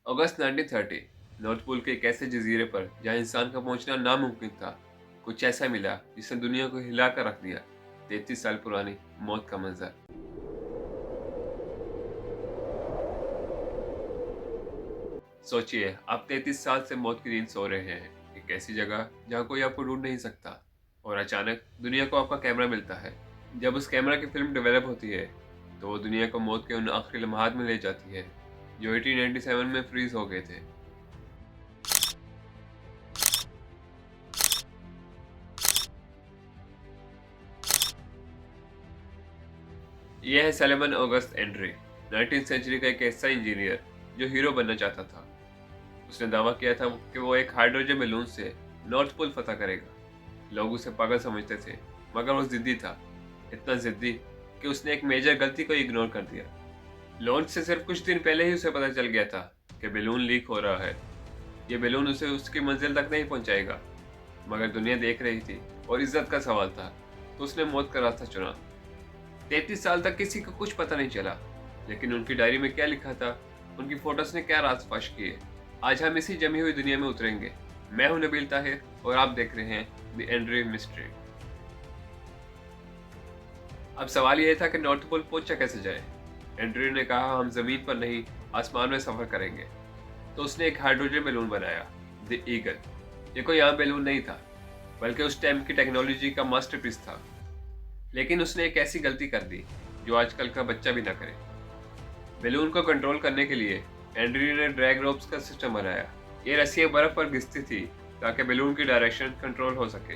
अगस्त 1930 north pole के एक ऐसे जजीरे पर जहां इंसान का पहुंचना नामुमकिन था, कुछ ऐसा मिला जिसने दुनिया को हिला कर रख दिया। 33 साल पुरानी मौत का मंजर। सोचिए, आप 33 साल से मौत की नींद सो रहे हैं, एक ऐसी जगह जहां कोई आपको ढूंढ नहीं सकता, और अचानक दुनिया को आपका कैमरा मिलता है। जब उस कैमरा की फिल्म डेवलप होती है तो वो दुनिया को मौत के उन आखिरी लम्हात में ले जाती है जो 1897 में फ्रीज हो गए थे। यह है salmon August Andre, 19th century का एक ऐसा इंजीनियर जो हीरो बनना चाहता था। उसने दावा किया था कि वो एक हाइड्रोजन बैलून से नॉर्थ पोल फतह करेगा। लोग उसे पागल समझते थे, मगर वो जिद्दी था, इतना जिद्दी कि उसने एक मेजर गलती को इग्नोर कर दिया। लॉन्च से सिर्फ कुछ दिन पहले ही उसे पता चल गया था कि बैलून लीक हो रहा है। ये बैलून उसे उसकी मंजिल तक नहीं पहुंचाएगा, मगर दुनिया देख रही थी और इज्जत का सवाल था, तो उसने मौत का रास्ता चुना। 33 साल तक किसी को कुछ पता नहीं चला, लेकिन उनकी डायरी में क्या लिखा था, उनकी फोटोज ने क्या राज फाश किए, आज हम इसी जमी हुई दुनिया में उतरेंगे। मैं हूं नबील ताहिर और आप देख रहे हैं द एंड्रे मिस्ट्री। अब सवाल यह था कि नॉर्थ पोल पहुंचा कैसे जाए। एंड्रे ने कहा, हम जमीन पर नहीं, आसमान में सफर करेंगे। तो उसने एक हाइड्रोजन बैलून बनाया, द ईगल। ये कोई आम बैलून नहीं था, बल्कि उस टाइम की टेक्नोलॉजी का मास्टरपीस था। लेकिन उसने एक ऐसी गलती कर दी जो आजकल का बच्चा भी ना करे। बैलून को कंट्रोल करने के लिए एंड्रयू ने ड्रैग रोप्स का सिस्टम बनाया। ये रस्सियां बर्फ पर घिसती थी ताकि बैलून की डायरेक्शन कंट्रोल हो सके,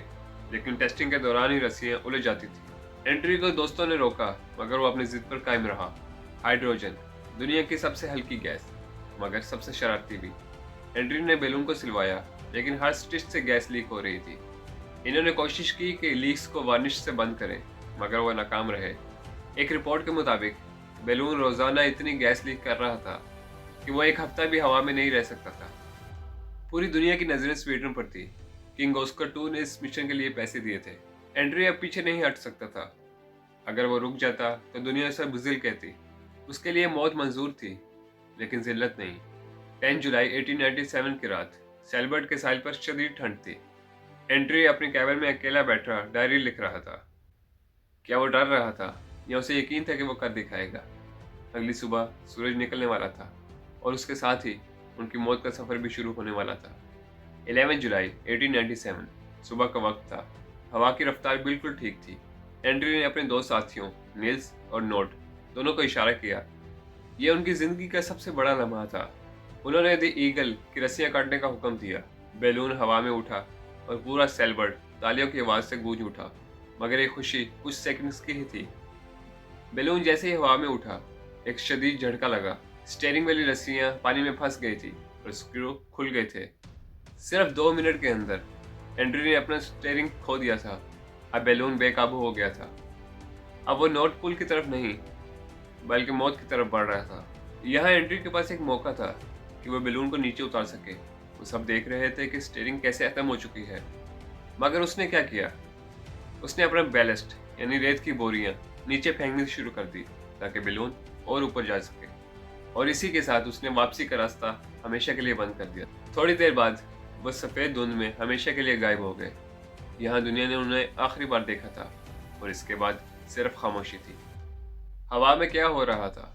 लेकिन टेस्टिंग के दौरान ही रस्सियां उलझ जाती थी। एंड्रयू को दोस्तों ने रोका, मगर वो अपनी जिद पर कायम रहा। हाइड्रोजन, दुनिया की सबसे हल्की गैस, मगर सबसे शरारती भी। एंड्रयू ने बैलून को सिलवाया, लेकिन हर स्टिच से गैस लीक हो रही थी। इन्होंने कोशिश की कि लीक्स को वार्निश से बंद करें, मगर वह नाकाम रहे। एक रिपोर्ट के मुताबिक बैलून रोजाना इतनी गैस लीक कर रहा था कि वो एक हफ्ता भी हवा में नहीं रह सकता था। पूरी दुनिया की नजरें स्वीडन पर थी। किंग ऑस्कर 2 ने इस मिशन के लिए पैसे दिए थे। एंड्रे अब पीछे नहीं हट सकता था। अगर वो रुक जाता तो दुनिया उसे बुज़िल कहती। उसके लिए मौत मंजूर थी, लेकिन जिल्लत नहीं। 10 जुलाई 1897 की रात सेलबर्ट के साहिल पर शदीद ठंड थी। एंड्रे अपने कैबिन में अकेला बैठा डायरी लिख रहा था। क्या वो डर रहा था, या उसे यकीन था कि वो कर दिखाएगा? अगली सुबह सूरज निकलने वाला था, और उसके साथ ही उनकी मौत का सफर भी शुरू होने वाला था। 11 जुलाई 1897 सुबह का वक्त था। हवा की रफ्तार बिल्कुल ठीक थी। एंड्रयू ने अपने दो साथियों नील्स और नोट दोनों को इशारा किया। यह उनकी जिंदगी का सबसे बड़ा लम्हा था। उन्होंने द ईगल की रस्सियां काटने का हुक्म दिया। बैलून हवा में उठा और पूरा सेलबर्ट तालियों की आवाज से गूंज उठा, मगर ये खुशी कुछ सेकंड्स की ही थी। बैलून जैसे ही हवा में उठा, एक शदीद झटका लगा। स्टीयरिंग वाली रस्सियां पानी में फंस गई थी और स्क्रू खुल गए थे। सिर्फ 2 मिनट के अंदर एंड्रयू ने अपना स्टीयरिंग खो दिया था। अब बैलून बेकाबू हो गया था। अब वो नॉर्थ पोल की तरफ नहीं, बल्कि मौत की तरफ बढ़ रहा था। यहाँ एंड्रयू के पास एक मौका था कि वो बैलून को नीचे उतार सके। वो सब देख रहे थे कि स्टीयरिंग कैसे खत्म हो चुकी है, मगर उसने क्या किया? उसने अपना बैलेस्ट यानी रेत की बोरियां नीचे फेंकनी शुरू कर दी ताकि बैलून और ऊपर जा सके, और इसी के साथ उसने वापसी का रास्ता हमेशा के लिए बंद कर दिया। थोड़ी देर बाद वह सफ़ेद धुंध में हमेशा के लिए गायब हो गए। यहाँ दुनिया ने उन्हें आखिरी बार देखा था, और इसके बाद सिर्फ खामोशी थी। हवा में क्या हो रहा था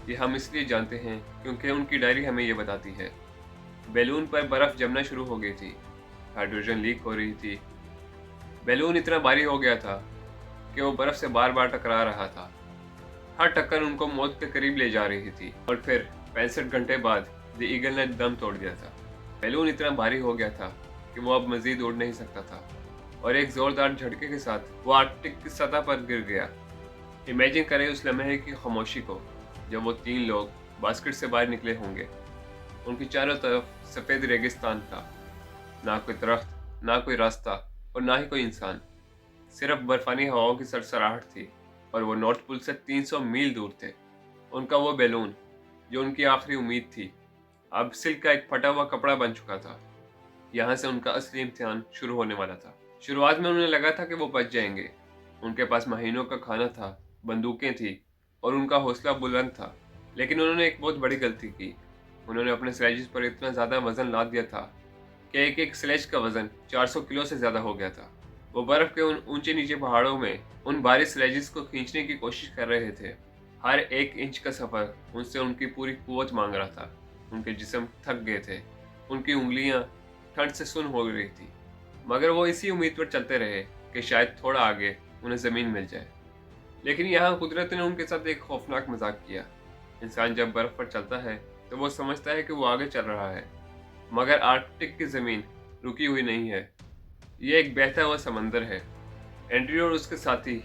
ये हम इसलिए जानते हैं क्योंकि उनकी डायरी हमें ये बताती है। बैलून पर बर्फ जमना शुरू हो गई थी, हाइड्रोजन लीक हो रही थी। बैलून इतना भारी हो गया था कि वो बर्फ से बार बार टकरा रहा था। हर टक्कर उनको मौत के करीब ले जा रही थी। और फिर 65 घंटे बाद द ईगल ने दम तोड़ दिया था। बैलून इतना भारी हो गया था कि वो अब मजीद उड़ नहीं सकता था, और एक जोरदार झटके के साथ वो आर्कटिक की सतह पर गिर गया। इमेजिन करें उस लम्हे की खामोशी को, जब वो 3 लोग बास्केट से बाहर निकले होंगे। उनकी चारों तरफ सफ़ेद रेगिस्तान था, ना कोई दरख्त, ना कोई रास्ता, और ना ही कोई इंसान। सिर्फ बर्फानी हवाओं की सरसराहट थी, और वो नॉर्थ पोल से 300 मील दूर थे। उनका वो बैलून, जो उनकी आखिरी उम्मीद थी, अब सिल्क का एक फटा हुआ कपड़ा बन चुका था। यहाँ से उनका असली इम्तिहान शुरू होने वाला था। शुरुआत में उन्हें लगा था कि वो बच जाएंगे। उनके पास महीनों का खाना था, बंदूकें थी, और उनका हौसला बुलंद था। लेकिन उन्होंने एक बहुत बड़ी गलती की। उन्होंने अपने स्लेजेस पर इतना ज़्यादा वजन लाद दिया था कि एक एक स्लेज का वजन 400 किलो से ज़्यादा हो गया था। वो बर्फ़ के उन ऊंचे नीचे पहाड़ों में उन भारी स्लेजेस को खींचने की कोशिश कर रहे थे। हर एक इंच का सफ़र उनसे उनकी पूरी कुव्वत मांग रहा था। उनके जिस्म थक गए थे, उनकी उंगलियां ठंड से सुन्न हो रही थी, मगर वो इसी उम्मीद पर चलते रहे कि शायद थोड़ा आगे उन्हें ज़मीन मिल जाए। लेकिन यहाँ कुदरत ने उनके साथ एक खौफनाक मजाक किया। इंसान जब बर्फ पर चलता है तो वो समझता है कि वो आगे चल रहा है, मगर आर्कटिक की ज़मीन रुकी हुई नहीं है। ये एक बहता हुआ समंदर है। एंड्रयू और उसके साथी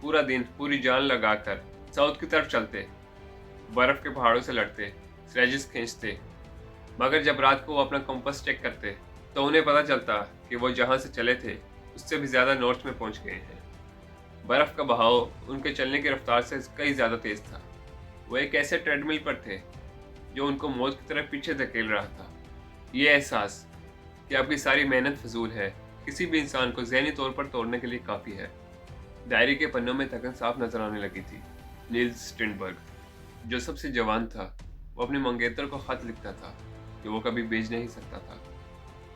पूरा दिन पूरी जान लगाकर साउथ की तरफ चलते, बर्फ के पहाड़ों से लड़ते, स्लेजेस खींचते, मगर जब रात को वो अपना कंपास चेक करते तो उन्हें पता चलता कि वो जहाँ से चले थे उससे भी ज़्यादा नॉर्थ में पहुँच गए हैं। बर्फ का बहाव उनके चलने की रफ्तार से कई ज़्यादा तेज था। वो एक ऐसे ट्रेडमिल पर थे जो उनको मौत की तरफ पीछे धकेल रहा था। ये एहसास कि आपकी सारी मेहनत फजूल है, किसी भी इंसान को ज़हनी तौर पर तोड़ने के लिए काफ़ी है। डायरी के पन्नों में थकन साफ नजर आने लगी थी। नील्स स्टिनबर्ग, जो सबसे जवान था, वो अपनी मंगेतर को खत लिखता था कि वो कभी भेज नहीं सकता था।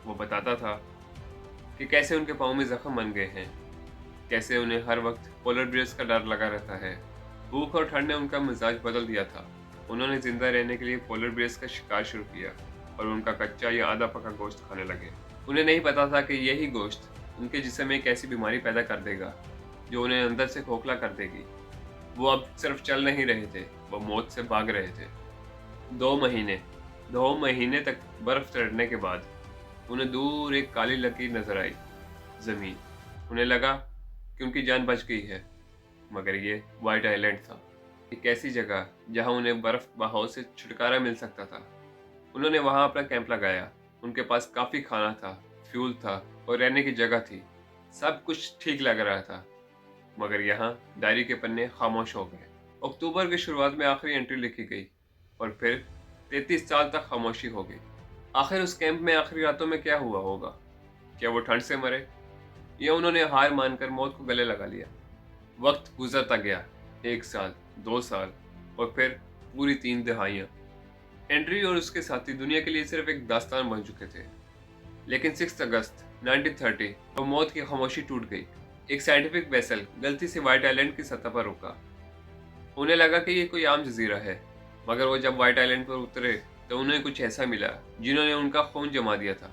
वो बताता था कि कैसे उनके पाँव में जख्म बन गए हैं, कैसे उन्हें हर वक्त पोलर बियर्स का डर लगा रहता है। भूख और ठंड ने उनका मिजाज बदल दिया था। उन्होंने जिंदा रहने के लिए पोलर बियर्स का शिकार शुरू किया और उनका कच्चा या आधा पका गोश्त खाने लगे। उन्हें नहीं पता था कि यही गोश्त उनके जिस्म में एक ऐसी बीमारी पैदा कर देगा जो उन्हें अंदर से खोखला कर देगी। वो अब सिर्फ चल नहीं रहे थे, वो मौत से भाग रहे थे। 2 महीने 2 महीने तक बर्फ चढ़ने के बाद उन्हें दूर एक काली लकीर नजर आई, जमीन। उन्हें लगा कि उनकी जान बच गई है, मगर ये व्हाइट आइलैंड था, एक ऐसी जगह जहां उन्हें बर्फ बहाव से छुटकारा मिल सकता था। उन्होंने वहां अपना कैंप लगाया। उनके पास काफी खाना था, फ्यूल था और रहने की जगह थी। सब कुछ ठीक लग रहा था, मगर यहाँ डायरी के पन्ने खामोश हो गए। अक्टूबर की शुरुआत में आखिरी एंट्री लिखी गई और फिर 33 साल तक खामोशी हो गई। आखिर उस कैंप में आखिरी रातों में क्या हुआ होगा? क्या वो ठंड से मरे या उन्होंने हार मानकर मौत को गले लगा लिया? वक्त गुजरता गया, 1 साल, 2 साल और फिर पूरी 3 दहाइयाँ। एंड्रयू और उसके साथी दुनिया के लिए सिर्फ एक दास्तान बन चुके थे। लेकिन 6 अगस्त 1930 को मौत की खामोशी टूट गई। एक साइंटिफिक वेसल गलती से व्हाइट आइलैंड की सतह पर रुका। उन्हें लगा कि ये कोई आम जजीरा है, मगर वो जब व्हाइट आइलैंड पर उतरे तो उन्हें कुछ ऐसा मिला जिन्होंने उनका खून जमा दिया था।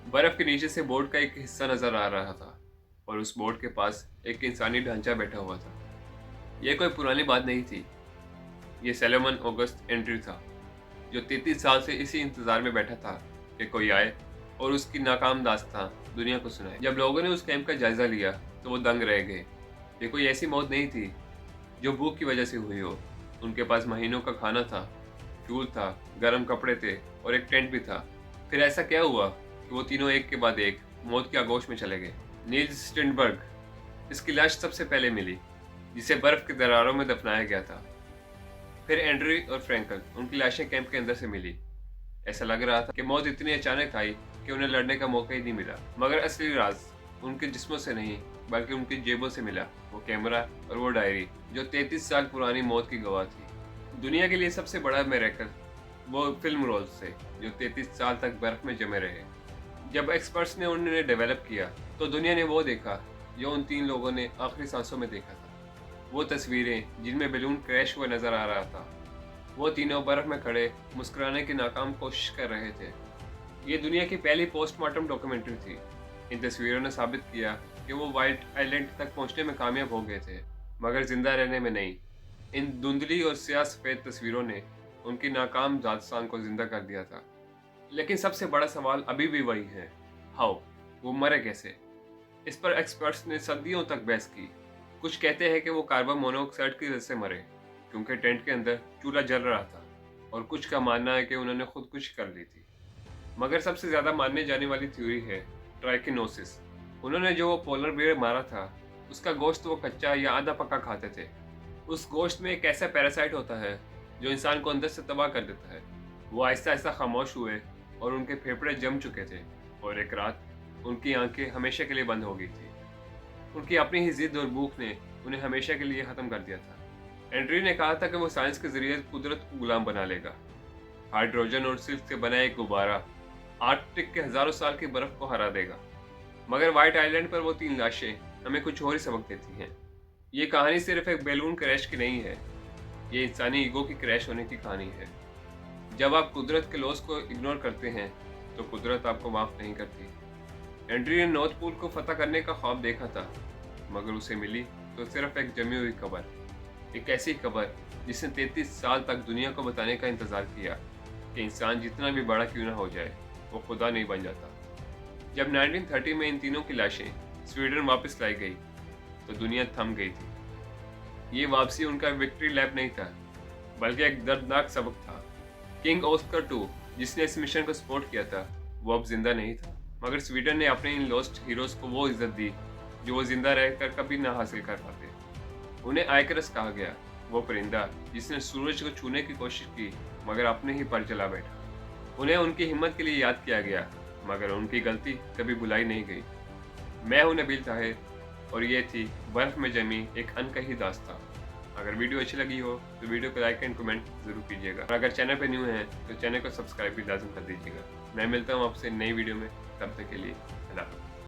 बर्फ के नीचे से बोट का एक हिस्सा नजर आ रहा था और उस बोट के पास एक इंसानी ढांचा बैठा हुआ था। यह कोई पुरानी बात नहीं थी, ये सैलोमन ऑगस्ट एंड्रयू था, जो 33 साल से इसी इंतजार में बैठा था कि कोई आए और उसकी नाकाम दास्तां दुनिया को सुनाए। जब लोगों ने उस कैंप का जायजा लिया तो वो दंग रह गए। ये कोई ऐसी मौत नहीं थी जो भूख की वजह से हुई हो। उनके पास महीनों का खाना था, फ्यूल था, गर्म कपड़े थे और एक टेंट भी था। फिर ऐसा क्या हुआ कि वो तीनों एक के बाद एक मौत की आगोश में चले गए? नील्स स्टिनबर्ग, इसकी लाश सबसे पहले मिली, जिसे बर्फ की दरारों में दफनाया गया था। फिर एंड्रयू और फ्रैंकल, उनकी लाशें कैंप के अंदर से मिली। ऐसा लग रहा था कि मौत इतनी अचानक आई कि उन्हें लड़ने का मौका ही नहीं मिला। मगर असली राज उनके जिस्मों से नहीं बल्कि उनकी जेबों से मिला। वो कैमरा और वो डायरी जो 33 साल पुरानी मौत की गवाह थी। दुनिया के लिए सबसे बड़ा मिरेकल वो फिल्म रोल्स थे जो 33 साल तक बर्फ में जमे रहे। जब एक्सपर्ट्स ने उन्हें डेवलप किया तो दुनिया ने वो देखा जो उन 3 लोगों ने आखिरी सांसों में देखा था। वो तस्वीरें जिनमें बैलून क्रैश हुआ नजर आ रहा था। वो तीनों बर्फ में खड़े मुस्कुराने की नाकाम कोशिश कर रहे थे। ये दुनिया की पहली पोस्टमार्टम डॉक्यूमेंट्री थी। इन तस्वीरों ने साबित किया कि वो व्हाइट आइलैंड तक पहुंचने में कामयाब हो गए थे, मगर जिंदा रहने में नहीं। इन धुंधली और स्याह सफेद तस्वीरों ने उनकी नाकाम दास्तान को जिंदा कर दिया था। लेकिन सबसे बड़ा सवाल अभी भी वही है, हाउ, वो मरे कैसे? इस पर एक्सपर्ट्स ने सदियों तक बहस की। कुछ कहते हैं कि वो कार्बन मोनोऑक्साइड की वजह से मरे, क्योंकि टेंट के अंदर चूल्हा जल रहा था, और कुछ का मानना है कि उन्होंने खुदकुशी कर ली थी। मगर सबसे ज्यादा मानने जाने वाली थ्योरी है ट्राइकिनोसिस। उन्होंने जो वो पोलर बेयर मारा था, उसका गोश्त वो कच्चा या आधा पका खाते थे। उस गोश्त में एक ऐसा पैरासाइट होता है जो इंसान को अंदर से तबाह कर देता है। वो आहिस्ता आहिस्ता खामोश हुए और उनके फेफड़े जम चुके थे, और एक रात उनकी आंखें हमेशा के लिए बंद हो गई थी। उनकी अपनी ही जिद और भूख ने उन्हें हमेशा के लिए खत्म कर दिया था। एंड्रयू ने कहा था कि वो साइंस के जरिए कुदरत को गुलाम बना लेगा, हाइड्रोजन और सिल्क से बना एक गुब्बारा आर्कटिक के हजारों साल की बर्फ को हरा देगा। मगर व्हाइट आइलैंड पर वो 3 लाशें हमें कुछ और ही सबक देती हैं। ये कहानी सिर्फ एक बैलून क्रैश की नहीं है, ये इंसानी ईगो की क्रैश होने की कहानी है। जब आप कुदरत के लॉस को इग्नोर करते हैं तो कुदरत आपको माफ नहीं करती। हेनरी ने नॉर्थ पोल को फतह करने का ख्वाब देखा था, मगर उसे मिली तो सिर्फ एक जमी हुई कब्र, एक ऐसी कब्र जिसने 33 साल तक दुनिया को बताने का इंतजार किया कि इंसान जितना भी बड़ा क्यों ना हो जाए वो खुदा नहीं बन जाता। जब 1930 में इन तीनों की लाशें स्वीडन वापस लाई गई तो दुनिया थम गई थी। ये वापसी उनका विक्ट्री लैप नहीं था, बल्कि एक दर्दनाक सबक था। किंग ऑस्कर II, जिसने इस मिशन को सपोर्ट किया था, वो अब जिंदा नहीं था, मगर स्वीडन ने अपने इन लॉस्ट हीरोज को वो इज्जत दी जो वो जिंदा रहकर कभी ना हासिल कर पाते। उन्हें आइकरस कहा गया, वो परिंदा जिसने सूरज को छूने की कोशिश की मगर अपने ही पर जला बैठा। उन्हें उनकी हिम्मत के लिए याद किया गया, मगर उनकी गलती कभी भुलाई नहीं गई। मैं हूं नबील ताहिर और ये थी बर्फ में जमी एक अनकही दास्तां। अगर वीडियो अच्छी लगी हो तो वीडियो को लाइक एंड कमेंट जरूर कीजिएगा, और अगर चैनल पे न्यू हैं तो चैनल को सब्सक्राइब भी लाजम कर दीजिएगा। मैं मिलता हूँ आपसे नई वीडियो में, तब तक के लिए अल्लाह हाफ़िज़।